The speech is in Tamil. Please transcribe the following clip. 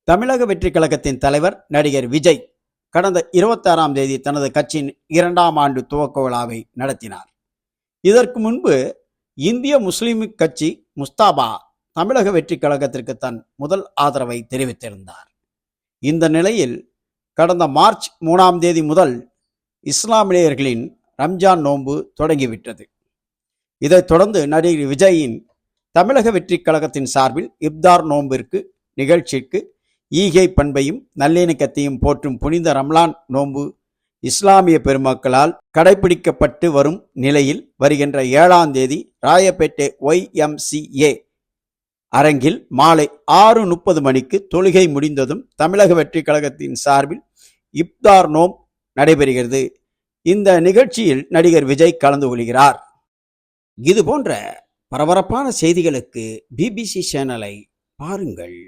தமிழக வெற்றிக் கழகத்தின் தலைவர் நடிகர் விஜய் கடந்த 26ஆம் தேதி தனது கட்சியின் 2ஆம் ஆண்டு துவக்க விழாவை நடத்தினார். இதற்கு முன்பு இந்திய முஸ்லிம் கட்சி முஸ்தாபா தமிழக வெற்றிக் கழகத்திற்கு தன் முதல் ஆதரவை தெரிவித்திருந்தார். இந்த நிலையில் கடந்த மார்ச் 3ஆம் தேதி முதல் இஸ்லாமியர்களின் ரம்ஜான் நோன்பு தொடங்கிவிட்டது. இதைத் தொடர்ந்து நடிகர் விஜயின் தமிழக வெற்றிக் கழகத்தின் சார்பில் இப்தார் நோன்பிற்கு நிகழ்ச்சிக்கு ஈகை பண்பையும் நல்லிணக்கத்தையும் போற்றும் புனித ரம்லான் நோன்பு இஸ்லாமிய பெருமக்களால் கடைபிடிக்கப்பட்டு வரும் நிலையில் வருகின்ற 7ஆம் தேதி ராயப்பேட்டை YMCA அரங்கில் மாலை 6:30 மணிக்கு தொழுகை முடிந்ததும் தமிழக வெற்றிக் கழகத்தின் சார்பில் இப்தார் நோன்பு நடைபெறுகிறது. இந்த நிகழ்ச்சியில் நடிகர் விஜய் கலந்து கொள்கிறார். இது போன்ற பரபரப்பான செய்திகளுக்கு BBC சேனலை பாருங்கள்.